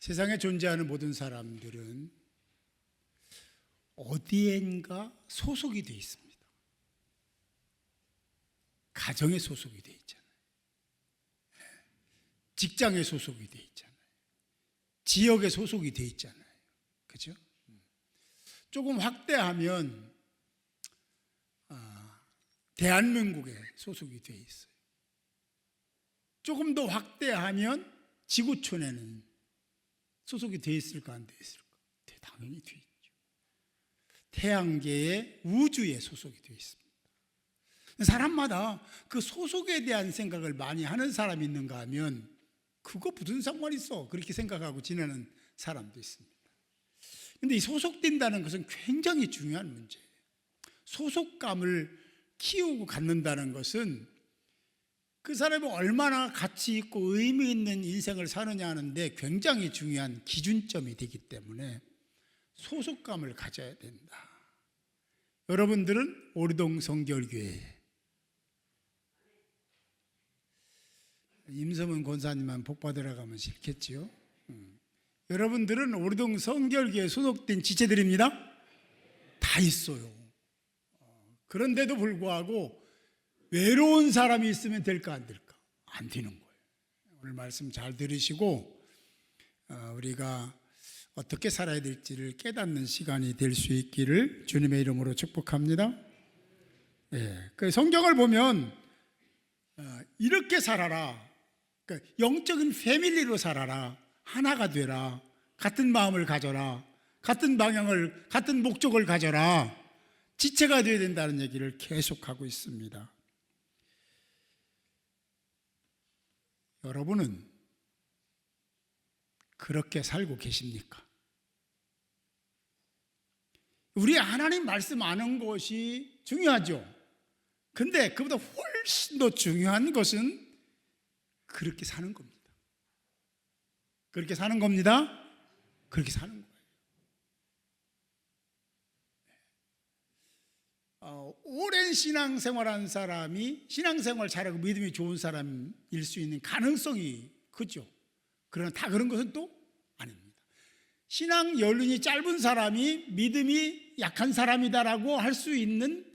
세상에 존재하는 모든 사람들은 어디엔가 소속이 되어 있습니다. 가정에 소속이 되어 있잖아요. 직장에 소속이 되어 있잖아요. 지역에 소속이 되어 있잖아요. 그죠? 조금 확대하면 대한민국에 소속이 되어 있어요. 조금 더 확대하면 지구촌에는 소속이 되어 있을까 안 되어 있을까? 당연히 되어 있죠. 태양계의 우주에 소속이 되어 있습니다. 사람마다 그 소속에 대한 생각을 많이 하는 사람이 있는가 하면 그거 무슨 상관이 있어? 그렇게 생각하고 지내는 사람도 있습니다. 그런데 이 소속된다는 것은 굉장히 중요한 문제예요. 소속감을 키우고 갖는다는 것은 그 사람이 얼마나 가치 있고 의미 있는 인생을 사느냐 하는데 굉장히 중요한 기준점이 되기 때문에 소속감을 가져야 된다. 여러분들은 오리동 성결교회 임성은 권사님만 복 받으러 가면 싫겠지요. 여러분들은 오리동 성결교회에 소속된 지체들입니다. 다 있어요. 그런데도 불구하고 외로운 사람이 있으면 될까 안 될까? 안 되는 거예요. 오늘 말씀 잘 들으시고 우리가 어떻게 살아야 될지를 깨닫는 시간이 될 수 있기를 주님의 이름으로 축복합니다. 그 성경을 보면 이렇게 살아라. 그러니까 영적인 패밀리로 살아라. 하나가 되라. 같은 마음을 가져라. 같은 방향을, 같은 목적을 가져라. 지체가 되어야 된다는 얘기를 계속하고 있습니다. 여러분은 그렇게 살고 계십니까? 우리 하나님 말씀 아는 것이 중요하죠. 근데 그보다 훨씬 더 중요한 것은 그렇게 사는 겁니다. 그렇게 사는 겁니다. 그렇게 사는 거예요. 오랜 신앙생활한 사람이 신앙생활 잘하고 믿음이 좋은 사람일 수 있는 가능성이 크죠. 그러나 다 그런 것은 또 아닙니다. 신앙 연륜이 짧은 사람이 믿음이 약한 사람이다라고 할 수 있는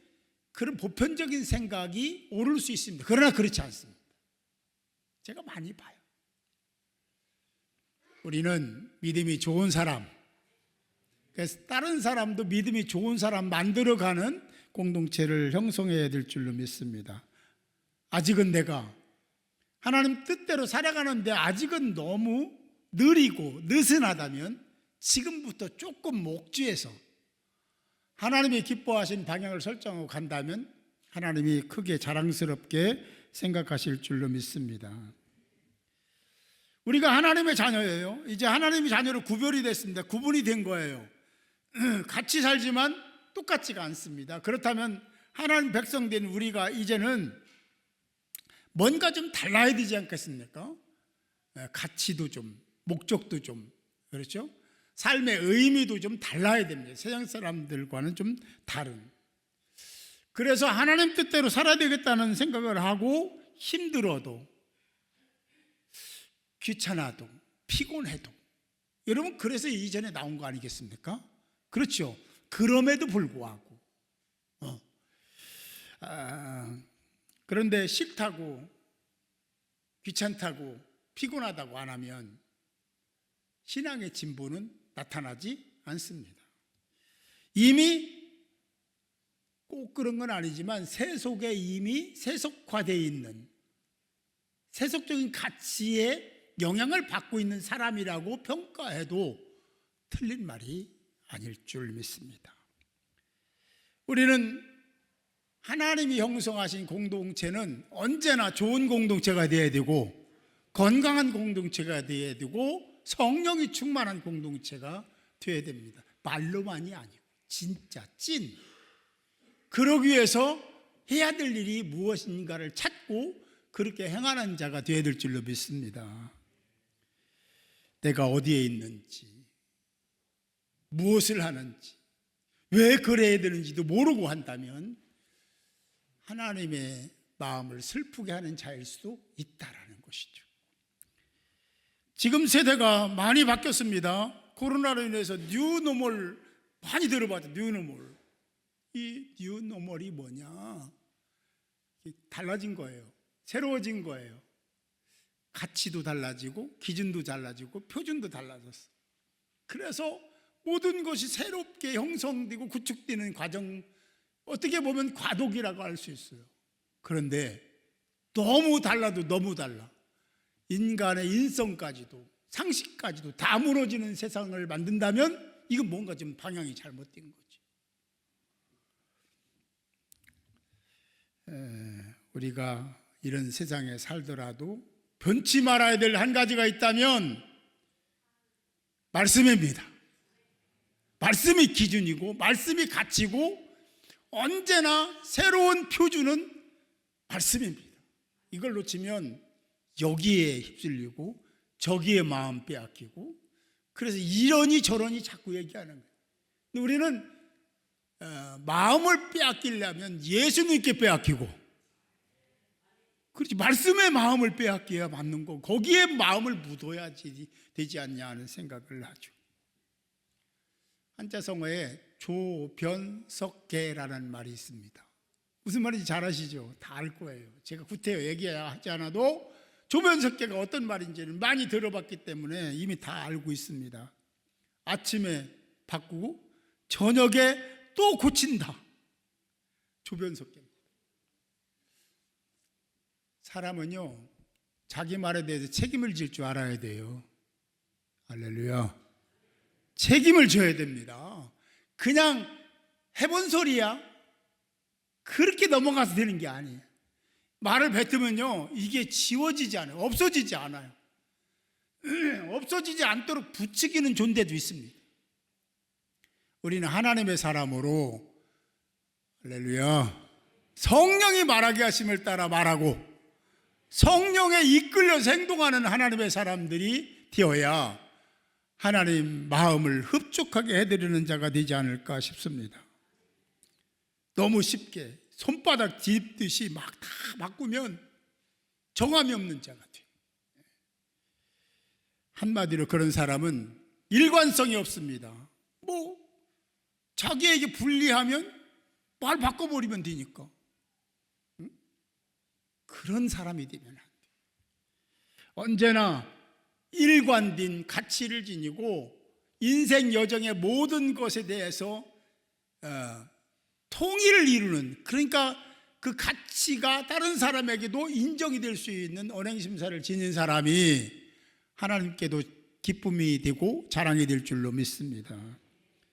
그런 보편적인 생각이 오를 수 있습니다. 그러나 그렇지 않습니다. 제가 많이 봐요. 우리는 믿음이 좋은 사람, 그래서 다른 사람도 믿음이 좋은 사람 만들어가는 공동체를 형성해야 될 줄로 믿습니다. 아직은 내가 하나님 뜻대로 살아가는데 아직은 너무 느리고 느슨하다면 지금부터 조금 목주해서 하나님이 기뻐하신 방향을 설정하고 간다면 하나님이 크게 자랑스럽게 생각하실 줄로 믿습니다. 우리가 하나님의 자녀예요. 이제 하나님의 자녀로 구별이 됐습니다. 구분이 된 거예요. 같이 살지만 똑같지가 않습니다. 그렇다면 하나님 백성 된 우리가 이제는 뭔가 좀 달라야 되지 않겠습니까? 가치도 좀, 목적도 좀, 그렇죠? 삶의 의미도 좀 달라야 됩니다. 세상 사람들과는 좀 다른. 그래서 하나님 뜻대로 살아야 되겠다는 생각을 하고 힘들어도, 귀찮아도, 피곤해도, 여러분 그래서 이전에 나온 거 아니겠습니까? 그렇죠. 그럼에도 불구하고 그런데 싫다고, 귀찮다고, 피곤하다고 안 하면 신앙의 진보는 나타나지 않습니다. 이미 꼭 그런 건 아니지만 세속에 이미 세속화되어 있는 세속적인 가치에 영향을 받고 있는 사람이라고 평가해도 틀린 말이 아닐 줄 믿습니다. 우리는 하나님이 형성하신 공동체는 언제나 좋은 공동체가 되어야 되고 건강한 공동체가 되어야 되고 성령이 충만한 공동체가 되어야 됩니다. 말로만이 아니고 진짜 찐. 그러기 위해서 해야 될 일이 무엇인가를 찾고 그렇게 행하는 자가 되어야 될 줄로 믿습니다. 내가 어디에 있는지, 무엇을 하는지, 왜 그래야 되는지도 모르고 한다면 하나님의 마음을 슬프게 하는 자일 수도 있다라는 것이죠. 지금 세대가 많이 바뀌었습니다. 코로나로 인해서 뉴노멀 많이 들어봤죠. 뉴노멀. 이 뉴노멀이 뭐냐? 달라진 거예요. 새로워진 거예요. 가치도 달라지고 기준도 달라지고 표준도 달라졌어. 그래서 모든 것이 새롭게 형성되고 구축되는 과정, 어떻게 보면 과도기라고 할 수 있어요. 그런데 너무 달라도 너무 달라. 인간의 인성까지도 상식까지도 다 무너지는 세상을 만든다면 이건 뭔가 좀 방향이 잘못된 거지. 우리가 이런 세상에 살더라도 변치 말아야 될 한 가지가 있다면 말씀입니다. 말씀이 기준이고 말씀이 가치고 언제나 새로운 표준은 말씀입니다. 이걸 놓치면 여기에 휩쓸리고 저기에 마음 빼앗기고, 그래서 이러니 저러니 자꾸 얘기하는 거예요. 근데 우리는 마음을 빼앗기려면 예수님께 빼앗기고, 그렇지, 말씀의 마음을 빼앗겨야 맞는 거고 거기에 마음을 묻어야지 되지 않냐 하는 생각을 하죠. 한자성어에 조변석계라는 말이 있습니다. 무슨 말인지 잘 아시죠? 다 알 거예요. 제가 구태여 얘기하지 않아도 조변석계가 어떤 말인지는 많이 들어봤기 때문에 이미 다 알고 있습니다. 아침에 바꾸고 저녁에 또 고친다. 조변석계입니다. 사람은요, 자기 말에 대해서 책임을 질 줄 알아야 돼요. 할렐루야. 책임을 져야 됩니다. 그냥 해본 소리야, 그렇게 넘어가서 되는 게 아니에요. 말을 뱉으면요, 이게 지워지지 않아요. 없어지지 않아요. 없어지지 않도록 부추기는 존재도 있습니다. 우리는 하나님의 사람으로, 할렐루야, 성령이 말하게 하심을 따라 말하고 성령에 이끌려서 행동하는 하나님의 사람들이 되어야 하나님 마음을 흡족하게 해드리는 자가 되지 않을까 싶습니다. 너무 쉽게 손바닥 뒤집듯이 막 다 바꾸면 정함이 없는 자가 돼요. 한마디로 그런 사람은 일관성이 없습니다. 뭐 자기에게 불리하면 말 바꿔버리면 되니까. 그런 사람이 되면 안 돼요. 언제나 일관된 가치를 지니고 인생 여정의 모든 것에 대해서 통일을 이루는, 그러니까 그 가치가 다른 사람에게도 인정이 될 수 있는 언행심사를 지닌 사람이 하나님께도 기쁨이 되고 자랑이 될 줄로 믿습니다.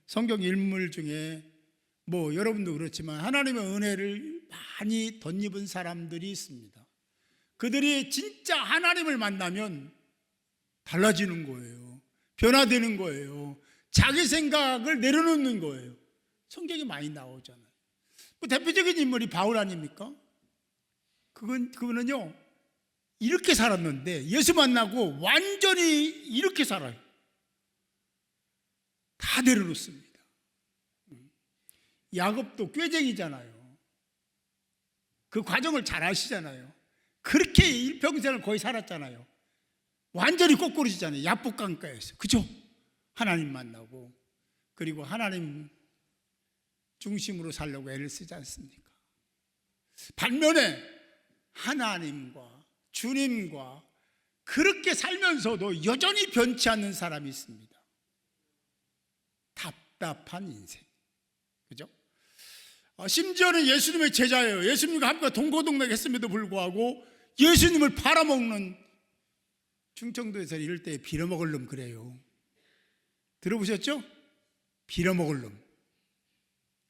성경 인물 중에 뭐 여러분도 그렇지만 하나님의 은혜를 많이 덧입은 사람들이 있습니다. 그들이 진짜 하나님을 만나면 달라지는 거예요. 변화되는 거예요. 자기 생각을 내려놓는 거예요. 성경에 많이 나오잖아요. 뭐 대표적인 인물이 바울 아닙니까? 그분은요, 이렇게 살았는데 예수 만나고 완전히 이렇게 살아요. 다 내려놓습니다. 야곱도 꾀쟁이잖아요. 그 과정을 잘 아시잖아요. 그렇게 일평생을 거의 살았잖아요. 완전히 거꾸로지잖아요. 야복강가에서. 그죠? 하나님 만나고, 그리고 하나님 중심으로 살려고 애를 쓰지 않습니까? 반면에 하나님과 주님과 그렇게 살면서도 여전히 변치 않는 사람이 있습니다. 답답한 인생. 그죠? 심지어는 예수님의 제자예요. 예수님과 함께 동고동락 했음에도 불구하고 예수님을 팔아먹는, 충청도에서 이럴 때 빌어먹을 놈 그래요. 들어보셨죠? 빌어먹을 놈.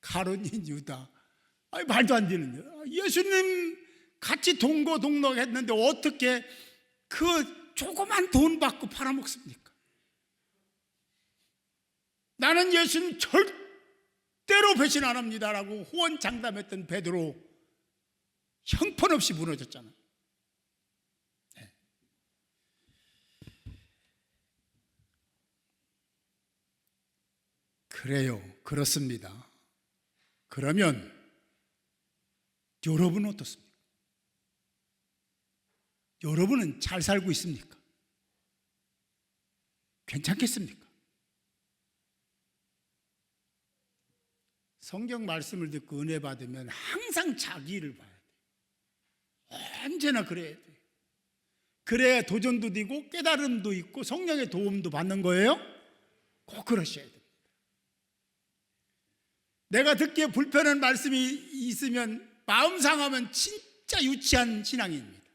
가룟인 유다. 아니, 말도 안 되는 거예요. 예수님 같이 동고동락 했는데 어떻게 그 조그만 돈 받고 팔아먹습니까? 나는 예수님 절대로 배신 안 합니다라고 호언장담했던 베드로 형편없이 무너졌잖아요. 네. 그래요. 그렇습니다. 그러면 여러분은 어떻습니까? 여러분은 잘 살고 있습니까? 괜찮겠습니까? 성경 말씀을 듣고 은혜 받으면 항상 자기를 봐야 돼. 언제나 그래야 돼. 그래야 도전도 되고 깨달음도 있고 성령의 도움도 받는 거예요. 꼭 그러셔야 됩니다. 내가 듣기에 불편한 말씀이 있으면 마음 상하면 진짜 유치한 신앙입니다.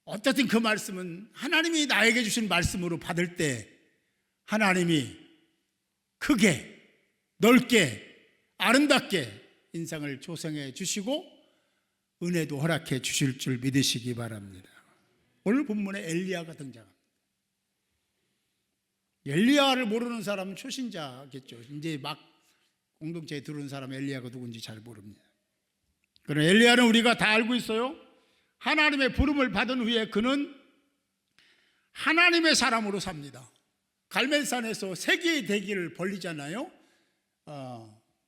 어쨌든 그 말씀은 하나님이 나에게 주신 말씀으로 받을 때 하나님이 크게 넓게 아름답게 인생을 조성해 주시고 은혜도 허락해 주실 줄 믿으시기 바랍니다. 오늘 본문에 엘리야가 등장합니다. 엘리야를 모르는 사람은 초신자겠죠. 이제 막 공동체에 들어온 사람 엘리야가 누군지 잘 모릅니다. 그러나 엘리야는 우리가 다 알고 있어요. 하나님의 부름을 받은 후에 그는 하나님의 사람으로 삽니다. 갈멜산에서 세 개의 대기를 벌리잖아요.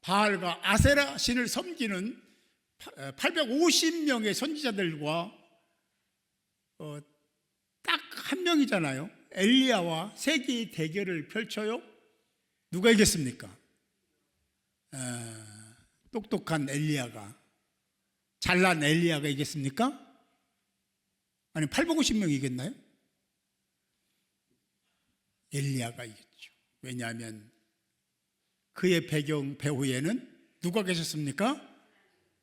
바알과 아세라 신을 섬기는 850명의 선지자들과 딱 한 명이잖아요. 엘리야와 세 개의 대결을 펼쳐요. 누가 이겼습니까? 똑똑한 엘리야가, 잘난 엘리야가 이겼습니까? 아니 850명이 이겼나요? 엘리야가 이겼죠. 왜냐하면 그의 배후에는 누가 계셨습니까?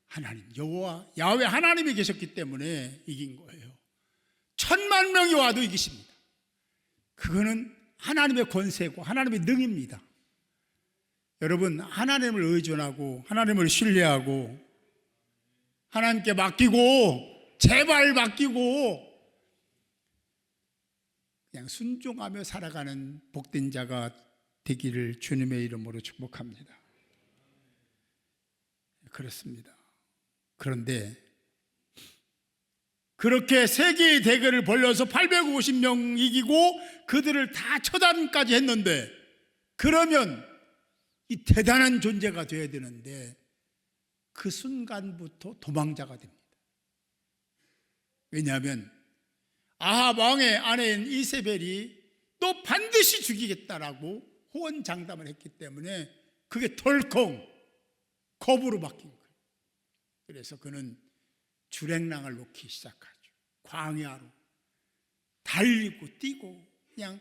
하나님, 여호와 야훼 하나님이 계셨기 때문에 이긴 거예요. 10,000,000명이 와도 이기십니다. 그거는 하나님의 권세고 하나님의 능입니다. 여러분, 하나님을 의존하고 하나님을 신뢰하고 하나님께 맡기고 제발 맡기고 그냥 순종하며 살아가는 복된 자가 되기를 주님의 이름으로 축복합니다. 그렇습니다. 그런데 그렇게 세 개의 대결을 벌려서 850명 이기고 그들을 다 처단까지 했는데, 그러면 이 대단한 존재가 되어야 되는데 그 순간부터 도망자가 됩니다. 왜냐하면 아합 왕의 아내인 이세벨이 또 반드시 죽이겠다라고 호언장담을 했기 때문에 그게 덜컹 겁으로 바뀐 거예요. 그래서 그는 주랭랑을 놓기 시작하죠. 광야로 달리고 뛰고 그냥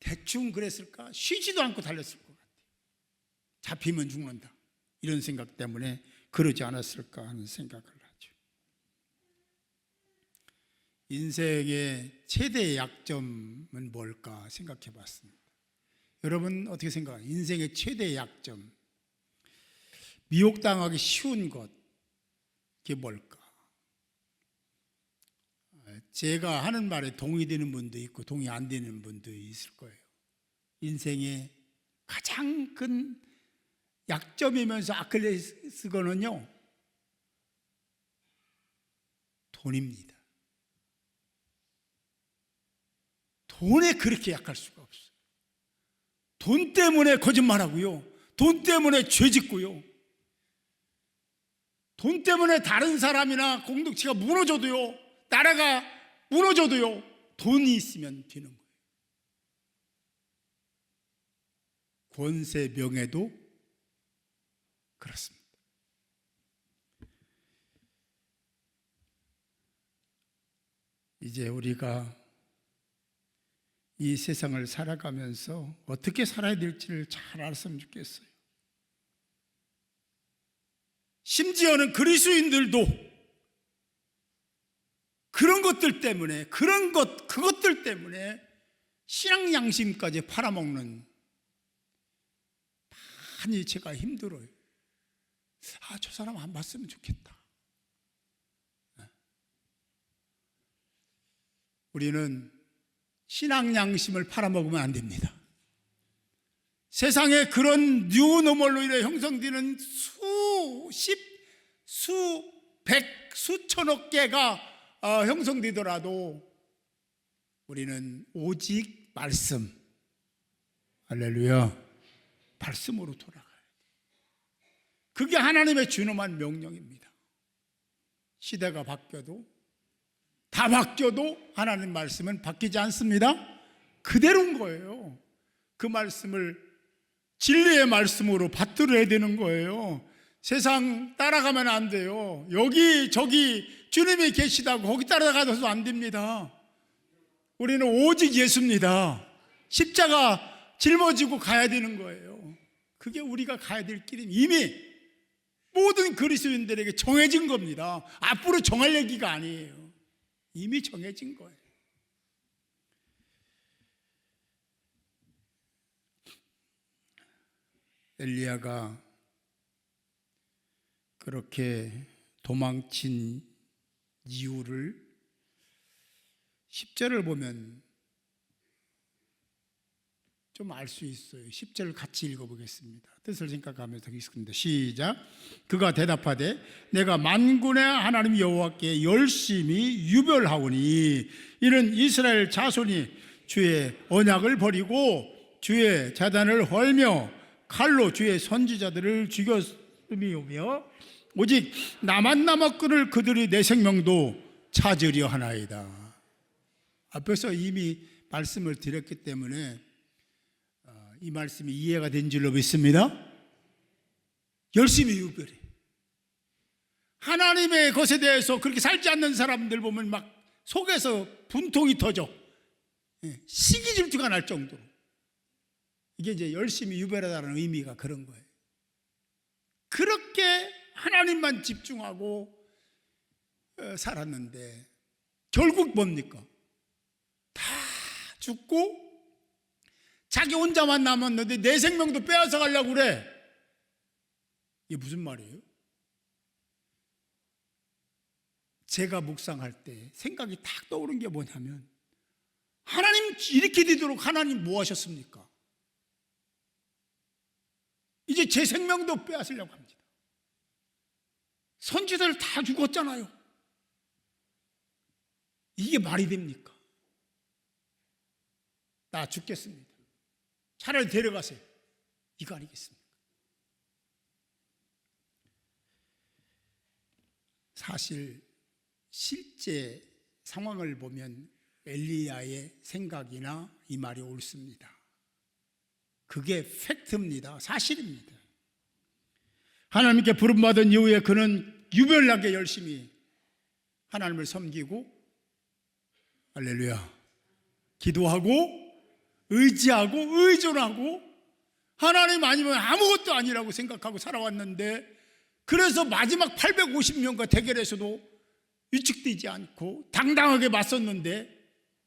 대충 그랬을까? 쉬지도 않고 달렸을 것 같아요. 잡히면 죽는다 이런 생각 때문에 그러지 않았을까 하는 생각을 하죠. 인생의 최대의 약점은 뭘까 생각해 봤습니다. 여러분 어떻게 생각하세요? 인생의 최대의 약점, 미혹당하기 쉬운 것, 그게 뭘까? 제가 하는 말에 동의되는 분도 있고 동의 안 되는 분도 있을 거예요. 인생의 가장 큰 약점이면서 아킬레스건은요, 돈입니다. 돈에 그렇게 약할 수가 없어요. 돈 때문에 거짓말하고요, 돈 때문에 죄 짓고요, 돈 때문에 다른 사람이나 공동체가 무너져도요, 나라가 무너져도요, 돈이 있으면 되는 거예요. 권세 명예도 그렇습니다. 이제 우리가 이 세상을 살아가면서 어떻게 살아야 될지를 잘 알았으면 좋겠어요. 심지어는 그리스도인들도 그런 것들 때문에, 그것들 때문에 신앙 양심까지 팔아먹는, 많이 제가 힘들어요. 저 사람 안 봤으면 좋겠다. 우리는 신앙 양심을 팔아먹으면 안 됩니다. 세상에 그런 뉴노멀로 인해 형성되는 수십, 수백, 수천억 개가 형성되더라도 우리는 오직 말씀, 할렐루야, 말씀으로 돌아가야 돼요. 그게 하나님의 준엄한 명령입니다. 시대가 바뀌어도, 다 바뀌어도 하나님 말씀은 바뀌지 않습니다. 그대로인 거예요. 그 말씀을 진리의 말씀으로 받들어야 되는 거예요. 세상 따라가면 안 돼요. 여기 저기 주님이 계시다고 거기 따라가도 안 됩니다. 우리는 오직 예수입니다. 십자가 짊어지고 가야 되는 거예요. 그게 우리가 가야 될 길입니다. 이미 모든 그리스도인들에게 정해진 겁니다. 앞으로 정할 얘기가 아니에요. 이미 정해진 거예요. 엘리야가 그렇게 도망친 이유를 10절을 보면 좀 알 수 있어요. 10절 같이 읽어보겠습니다. 뜻을 생각하면서 읽습니다. 시작. 그가 대답하되 내가 만군의 하나님 여호와께 열심히 유별하오니 이는 이스라엘 자손이 주의 언약을 버리고 주의 제단을 헐며 칼로 주의 선지자들을 죽였음이오며 오직 나만 남았거늘 그들이 내 생명도 찾으려 하나이다. 앞에서 이미 말씀을 드렸기 때문에 이 말씀이 이해가 된 줄로 믿습니다. 열심히 유별해. 하나님의 것에 대해서 그렇게 살지 않는 사람들 보면 막 속에서 분통이 터져. 시기 질투가 날 정도로. 이게 이제 열심히 유별하다는 의미가 그런 거예요. 그렇게 하나님만 집중하고 살았는데 결국 뭡니까? 다 죽고 자기 혼자만 남았는데 내 생명도 빼앗아 가려고 그래. 이게 무슨 말이에요? 제가 묵상할 때 생각이 탁 떠오른 게 뭐냐면 하나님 이렇게 되도록 하나님 뭐 하셨습니까? 이제 제 생명도 빼앗으려고 합니다. 선지자들 다 죽었잖아요. 이게 말이 됩니까? 나 죽겠습니다. 차라리 데려가세요. 이거 아니겠습니까? 사실 실제 상황을 보면 엘리야의 생각이나 이 말이 옳습니다. 그게 팩트입니다. 사실입니다. 하나님께 부름받은 이후에 그는 유별나게 열심히 하나님을 섬기고 할렐루야 기도하고 의지하고 의존하고 하나님 아니면 아무것도 아니라고 생각하고 살아왔는데 그래서 마지막 850년과 대결에서도 위축되지 않고 당당하게 맞섰는데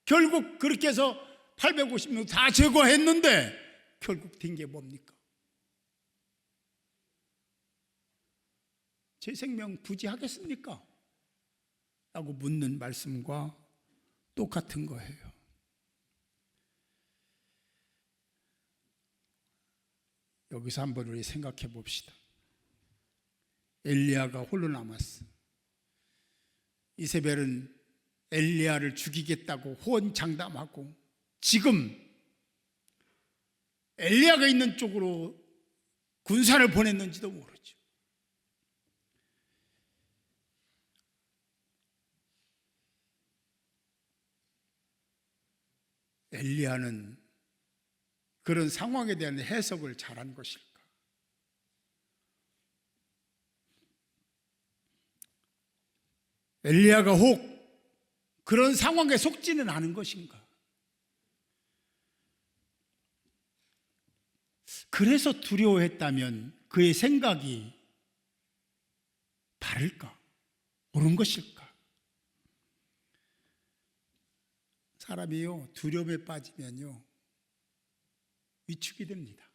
결국 그렇게 해서 850년 다 제거했는데 결국 된 게 뭡니까? 제 생명 부지하겠습니까? 라고 묻는 말씀과 똑같은 거예요. 여기서 한번 우리 생각해 봅시다. 엘리야가 홀로 남았어. 이세벨은 엘리야를 죽이겠다고 호언장담하고 지금 엘리야가 있는 쪽으로 군사를 보냈는지도 모르죠. 엘리야는 그런 상황에 대한 해석을 잘한 것일까? 엘리야가 혹 그런 상황에 속지는 않은 것인가? 그래서 두려워했다면 그의 생각이 다를까? 옳은 것일까? 사람이요, 두려움에 빠지면요 위축이 됩니다.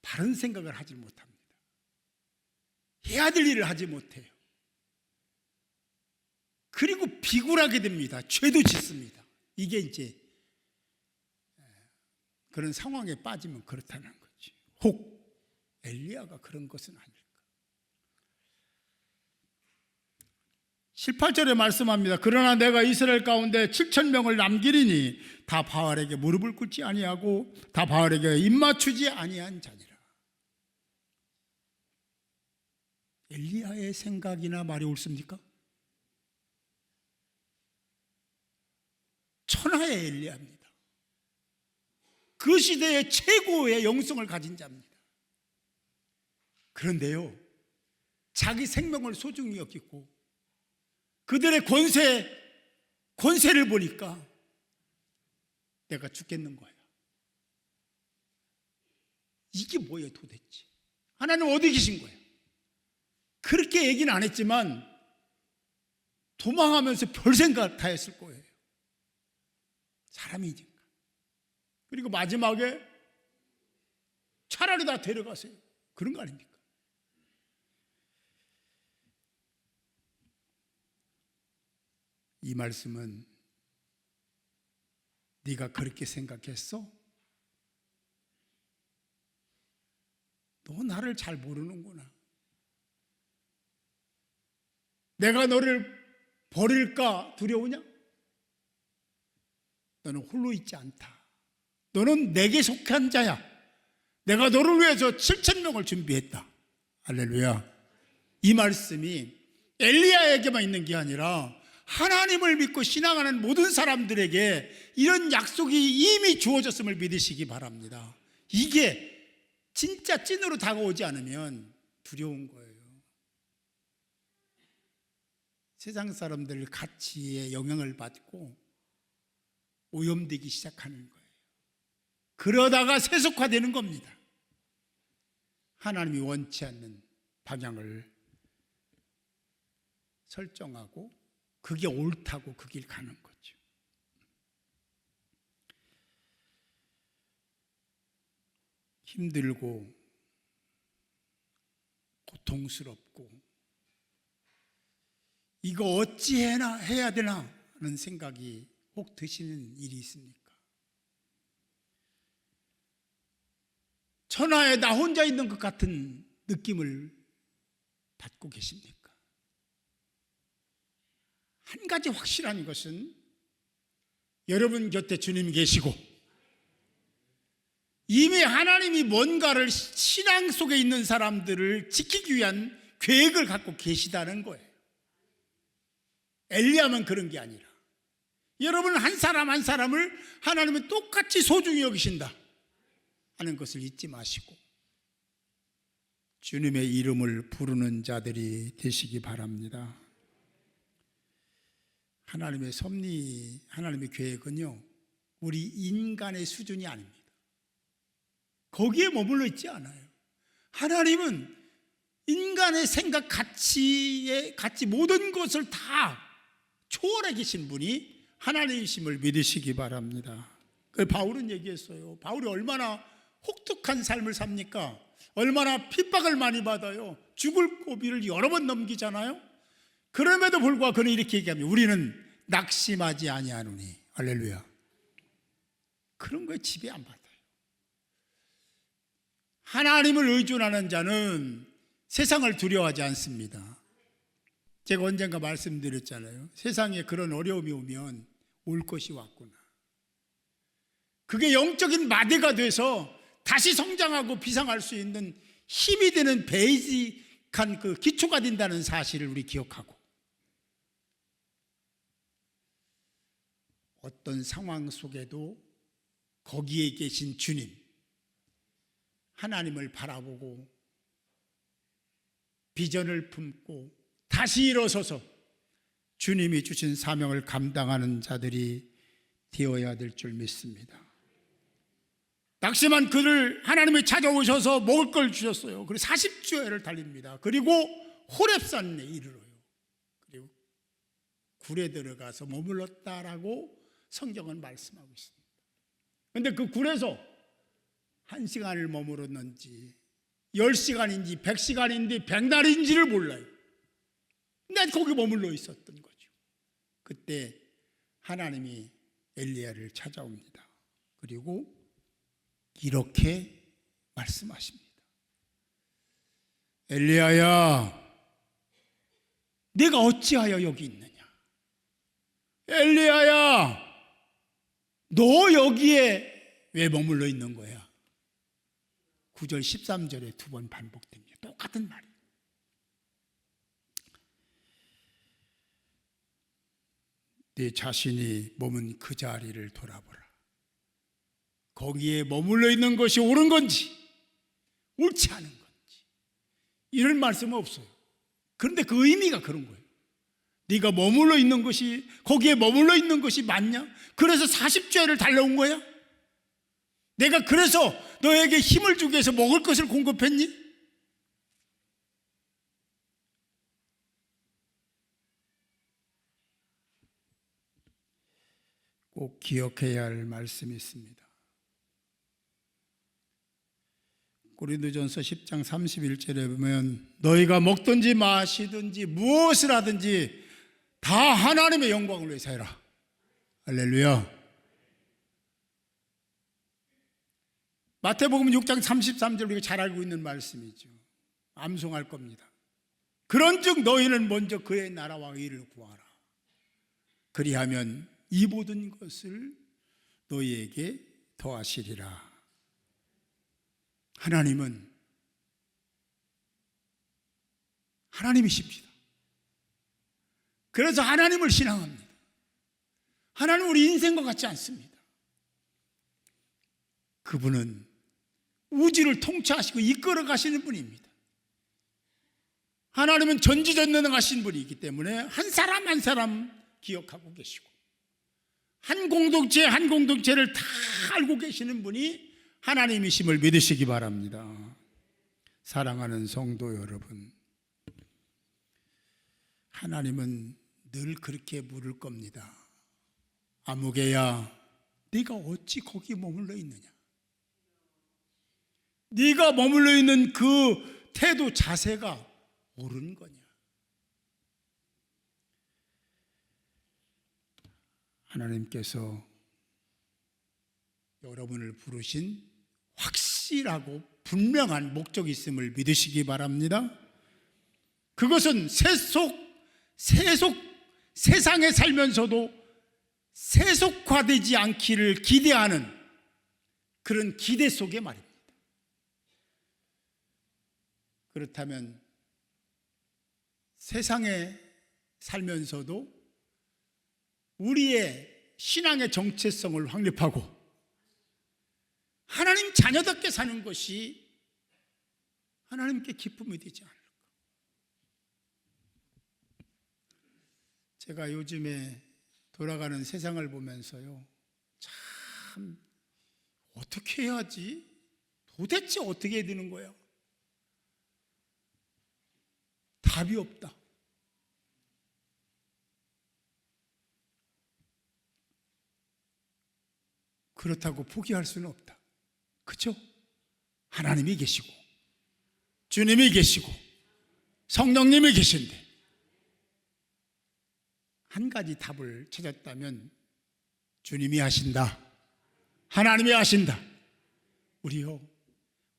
바른 생각을 하지 못합니다. 해야 될 일을 하지 못해요. 그리고 비굴하게 됩니다. 죄도 짓습니다. 이게 이제 그런 상황에 빠지면 그렇다는 거지. 혹 엘리야가 그런 것은 아닐까? 18절에 말씀합니다. 그러나 내가 이스라엘 가운데 7,000명을 남기리니 다 바알에게 무릎을 꿇지 아니하고 다 바알에게 입맞추지 아니한 자니라. 엘리야의 생각이나 말이 옳습니까? 천하의 엘리야입니다. 그 시대의 최고의 영성을 가진 자입니다. 그런데요, 자기 생명을 소중히 여기고 그들의 권세를 보니까 내가 죽겠는 거야. 이게 뭐예요 도대체? 하나님 어디 계신 거예요? 그렇게 얘기는 안 했지만 도망하면서 별 생각 다 했을 거예요. 사람이니까. 그리고 마지막에 차라리 다 데려가세요. 그런 거 아닙니까? 이 말씀은 네가 그렇게 생각했어? 너 나를 잘 모르는구나. 내가 너를 버릴까 두려우냐? 너는 홀로 있지 않다. 너는 내게 속한 자야. 내가 너를 위해서 7,000명을 준비했다. 할렐루야. 이 말씀이 엘리야에게만 있는 게 아니라 하나님을 믿고 신앙하는 모든 사람들에게 이런 약속이 이미 주어졌음을 믿으시기 바랍니다. 이게 진짜 찐으로 다가오지 않으면 두려운 거예요. 세상 사람들 가치에 영향을 받고 오염되기 시작하는 거예요. 그러다가 세속화되는 겁니다. 하나님이 원치 않는 방향을 설정하고 그게 옳다고 그 길 가는 거죠. 힘들고 고통스럽고 이거 어찌 해야 되나 하는 생각이 혹 드시는 일이 있습니까? 천하에 나 혼자 있는 것 같은 느낌을 받고 계십니까? 한 가지 확실한 것은 여러분 곁에 주님이 계시고 이미 하나님이 뭔가를 신앙 속에 있는 사람들을 지키기 위한 계획을 갖고 계시다는 거예요. 엘리야만 그런 게 아니라 여러분 한 사람 한 사람을 하나님은 똑같이 소중히 여기신다 하는 것을 잊지 마시고 주님의 이름을 부르는 자들이 되시기 바랍니다. 하나님의 섭리, 하나님의 계획은요, 우리 인간의 수준이 아닙니다. 거기에 머물러 있지 않아요. 하나님은 인간의 생각, 가치 모든 것을 다 초월해 계신 분이 하나님이심을 믿으시기 바랍니다. 그래서 바울은 얘기했어요. 바울이 얼마나 혹독한 삶을 삽니까? 얼마나 핍박을 많이 받아요. 죽을 고비를 여러 번 넘기잖아요. 그럼에도 불구하고 그는 이렇게 얘기합니다. 우리는 낙심하지 아니하노니. 할렐루야. 그런 거에 지배 안 받아요. 하나님을 의존하는 자는 세상을 두려워하지 않습니다. 제가 언젠가 말씀드렸잖아요. 세상에 그런 어려움이 오면 올 것이 왔구나. 그게 영적인 마대가 돼서 다시 성장하고 비상할 수 있는 힘이 되는 베이직한 그 기초가 된다는 사실을 우리 기억하고 어떤 상황 속에도 거기에 계신 주님, 하나님을 바라보고 비전을 품고 다시 일어서서 주님이 주신 사명을 감당하는 자들이 되어야 될 줄 믿습니다. 낙심한 그를 하나님이 찾아오셔서 먹을 걸 주셨어요. 그리고 40주야를 달립니다. 그리고 호렙산에 이르러요. 그리고 굴에 들어가서 머물렀다라고 성경은 말씀하고 있습니다. 그런데 그 굴에서 1시간을 머물렀는지 10시간인지 100시간인지 100날인지를 몰라요. 근데 거기 머물러 있었던 거죠. 그때 하나님이 엘리야를 찾아옵니다. 그리고 이렇게 말씀하십니다. 엘리야야, 내가 어찌하여 여기 있느냐? 엘리야야, 너 여기에 왜 머물러 있는 거야? 9절 13절에 2번 반복됩니다. 똑같은 말이에요. 네 자신이 머문 그 자리를 돌아보라. 거기에 머물러 있는 것이 옳은 건지 옳지 않은 건지 이런 말씀은 없어요. 그런데 그 의미가 그런 거예요. 네가 머물러 있는 것이, 거기에 머물러 있는 것이 맞냐? 그래서 40죄를 달려온 거야? 내가 그래서 너에게 힘을 주기 위해서 먹을 것을 공급했니? 꼭 기억해야 할 말씀이 있습니다. 고린도전서 10장 31절에 보면 너희가 먹든지 마시든지 무엇을 하든지 다 하나님의 영광을 위해서 해라. 할렐루야. 마태복음 6장 33절 우리가 잘 알고 있는 말씀이죠. 암송할 겁니다. 그런즉 너희는 먼저 그의 나라와 의를 구하라. 그리하면 이 모든 것을 너희에게 더하시리라. 하나님은 하나님이십니다. 그래서 하나님을 신앙합니다. 하나님은 우리 인생과 같지 않습니다. 그분은 우주를 통치하시고 이끌어 가시는 분입니다. 하나님은 전지전능하신 분이기 때문에 한 사람 한 사람 기억하고 계시고 한 공동체 한 공동체를 다 알고 계시는 분이 하나님이심을 믿으시기 바랍니다. 사랑하는 성도 여러분, 하나님은 늘 그렇게 물을 겁니다. 아무개야, 네가 어찌 거기 머물러 있느냐? 네가 머물러 있는 그 태도 자세가 옳은 거냐? 하나님께서 여러분을 부르신 확실하고 분명한 목적이 있음을 믿으시기 바랍니다. 그것은 세상에 살면서도 세속화되지 않기를 기대하는 그런 기대 속의 말입니다. 그렇다면 세상에 살면서도 우리의 신앙의 정체성을 확립하고 하나님 자녀답게 사는 것이 하나님께 기쁨이 되지 않을까. 제가 요즘에 돌아가는 세상을 보면서요, 참 어떻게 해야지? 도대체 어떻게 해야 되는 거야? 답이 없다. 그렇다고 포기할 수는 없다. 그렇죠? 하나님이 계시고 주님이 계시고 성령님이 계신데 한 가지 답을 찾았다면 주님이 하신다. 하나님이 하신다.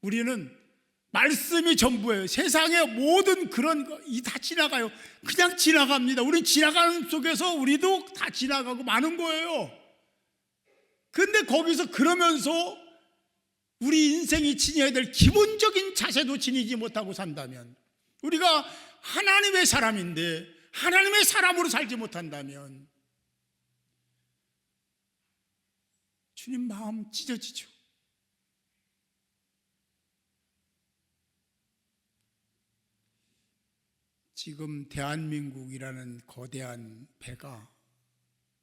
우리는 말씀이 전부예요. 세상의 모든 그런 거 다 지나가요. 그냥 지나갑니다. 우리 지나가는 속에서 우리도 다 지나가고 마는 거예요. 근데 거기서 그러면서 우리 인생이 지녀야 될 기본적인 자세도 지니지 못하고 산다면, 우리가 하나님의 사람인데 하나님의 사람으로 살지 못한다면 주님 마음 찢어지죠. 지금 대한민국이라는 거대한 배가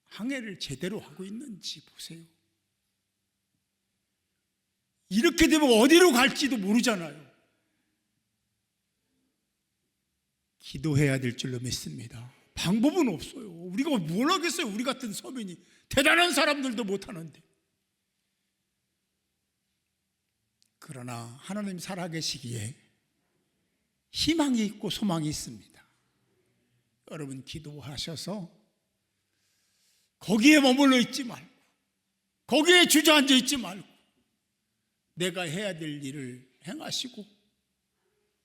항해를 제대로 하고 있는지 보세요. 이렇게 되면 어디로 갈지도 모르잖아요. 기도해야 될 줄로 믿습니다. 방법은 없어요. 우리가 뭘 하겠어요? 우리 같은 서민이 대단한 사람들도 못하는데. 그러나 하나님 살아계시기에 희망이 있고 소망이 있습니다. 여러분 기도하셔서 거기에 머물러 있지 말고, 거기에 주저앉아 있지 말고 내가 해야 될 일을 행하시고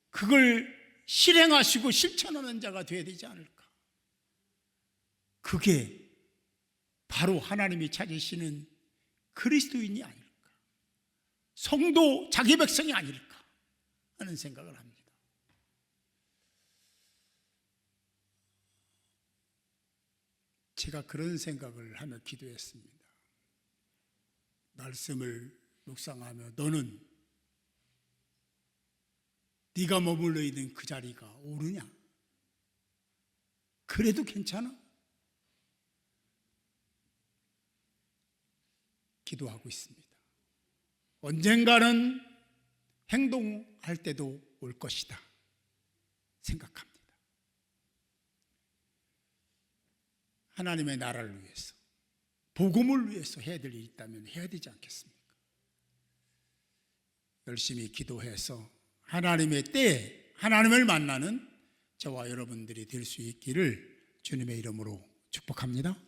그걸 실행하시고 실천하는 자가 되어야 되지 않을까. 그게 바로 하나님이 찾으시는 그리스도인이 아닐까, 성도 자기 백성이 아닐까 하는 생각을 합니다. 제가 그런 생각을 하며 기도했습니다. 말씀을 묵상하며 너는 네가 머물러 있는 그 자리가 옳으냐? 그래도 괜찮아? 기도하고 있습니다. 언젠가는 행동할 때도 올 것이다 생각합니다. 하나님의 나라를 위해서, 복음을 위해서 해야 될 일이 있다면 해야 되지 않겠습니까? 열심히 기도해서 하나님의 때에 하나님을 만나는 저와 여러분들이 될 수 있기를 주님의 이름으로 축복합니다.